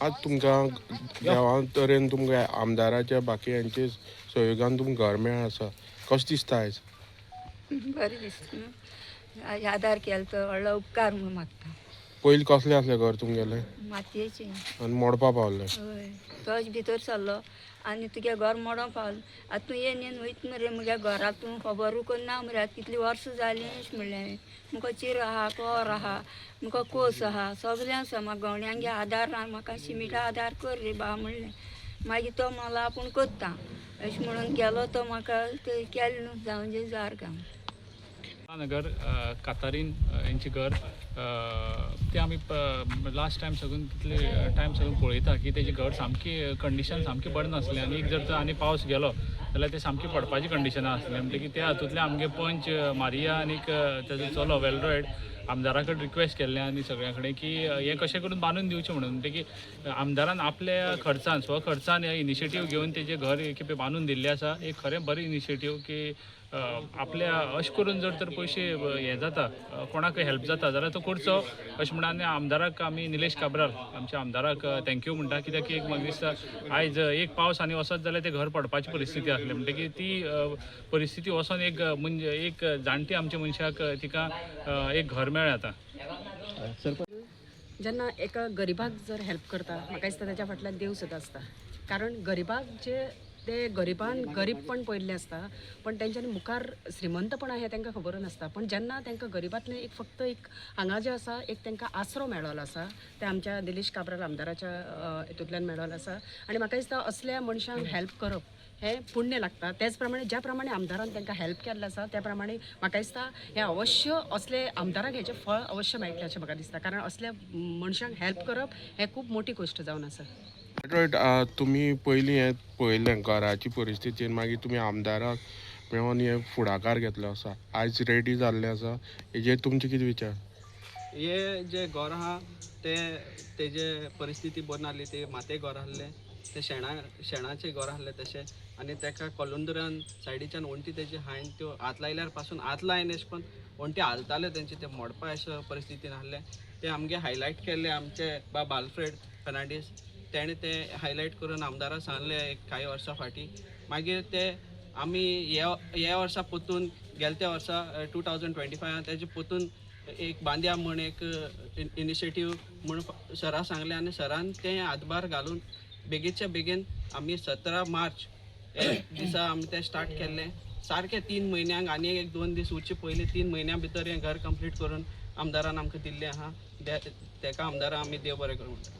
आज तुमकां देवा तरेन तुमकां आमदाराच्या बाकीयांचे सहयोगान तुमकां घर मेळ आसा कशें दिसता आयज? बरें दिसता आदार केलो तो व्हडलो उपकार म्हणून मागता. पयलीं कसलें आसलें घर तुमगेलें मातयेचें आनी मोडपा पावलें? हय तोच भितर सरलो आनी तुगे घर मोडो पावलो. आतां तूं येन वयता मरे म्हज्या घरा तूं खबरूय करना मरे आतां कितलीं वर्सां जालीं अशें म्हणलें. मुको चिर आहा कोर आहा मुको कोस आहा सगळें आसा म्हाका गवण्यांगे आदार म्हाका शिमिटा आदार कर रे बा म्हणलें. मागीर तो म्हणलो आपूण करता अशें म्हणून केलो तो म्हाका ते केलें न्हू जावं जे जार गांव नगर कातारीन यांचे घर ते आमी लास्ट टायम साकून कितले टायम साकून पळयता की तेजें घर सामकी कंडिशन सामकी बरें नासलें आनी जर तर आनी पावस गेलो जाल्यार ते सामकी पडपाची कंडिशनां आसलें. म्हणटकीर त्या हातूंतले आमगे पंच मारिया आनीक तेजो चलो वेलरॉयड आमदारा कडेन रिक्वेस्ट केल्लें आनी सगळ्यां कडेन की हें कशें करून बांदून दिवचें म्हणून. म्हणटकीर आमदारान आपल्या खर्चान स्वखर्चान इनिशिएटीव घेवन तेजें घर कितें बांदून दिल्लें आसा. एक खरें बरें इनिशिएटीव की आपल्या अशें करून जर तर पयशे हें जाता कोणाकय हेल्प जाता जाल्यार तो करचो अशें म्हणून आनी आमदाराक आमी निलेश काब्राल आमच्या आमदाराक थँक्यू म्हणटा. कित्याक की एक म्हाका दिसता आयज एक पावस आनी वसत जाल्यार ते घर पडपाची परिस्थिती आसली. म्हणटकीर ती परिस्थिती वचोन एक म्हणजे एक जाणटी आमच्या मनशाक तिका एक घर मेळ्ळें आतां. जेन्ना एका गरिबाक जर हेल्प करता म्हाका दिसता तेच्या फाटल्यान देव सुद्दां आसता. कारण गरिबाक जे ते गरिबान गरीबपण पयल्लें आसता पण तेंच्यांनी मुखार श्रीमंतपण हें तांकां खबर नासता. पण जेन्ना तांकां गरिबांतलें एक फक्त एक हांगा जें आसा एक तांकां आसरो मेळ्ळो आसा ते आमच्या निलेश काब्राल आमदाराच्या हितूंतल्यान मेळ्ळो आसा. आनी म्हाका दिसता असल्या मनशांक हेल्प करप हें पुण्य लागता. त्याच प्रमाणे ज्या प्रमाणे आमदारान तांकां हेल्प केल्लें आसा त्या प्रमाणे म्हाका दिसता हें अवश्य असले आमदाराक हेचें फळ अवश्य मेळटलें अशें म्हाका दिसता. कारण असल्या मनशांक हेल्प करप हें खूब मोठी गोश्ट जावन आसा. रायट तुमी पयलीं हें पळयलें घराची परिस्थिती मागीर तुमी आमदाराक मेळोन हे फुडाकार घेतलो आसा आयज रेडी जाल्लें आसा हेजेर तुमचे कितें विचार? हे जे घर आहा ते तेजे परिस्थिती बरी नासली. ते माते घर आसलें ते शेणाचे घर आसलें तशें आनी तेका कलुंदरान सायडीच्यान वण्टी तेजे हायन त्यो हात लायल्यार पासून हात लायन अशें पण वण्टी हालताले तेंचे ते मोडपा अशें परिस्थितीन आसलें. ते आमगे हायलायट केल्ले आमचे बाब आल्फ्रेड फर्नांडीस तेणें ते हायलायट करून आमदाराक सांगलें एक कांय वर्सां फाटीं. मागीर ते आमी ह्या वर्सा पोतून गेल्या वर्सा 2025 तेजे पोतून एक बांद्या म्हण एक इनिशिएटीव म्हूण सराक सांगलें आनी सरान तें हातभार घालून बेगीच्या बेगीन आमी 17 मार्च दिसा आमी तें स्टार्ट केल्लें. सारकें 3 म्हयन्यांक आनी एक 2 दीस उरचे पयलीं 3 म्हयन्यां भितर हें घर कंप्लीट करून आमदारान आमकां दिल्लें आहा. तेका आमदाराक आमी देव बरें करूं म्हणटा.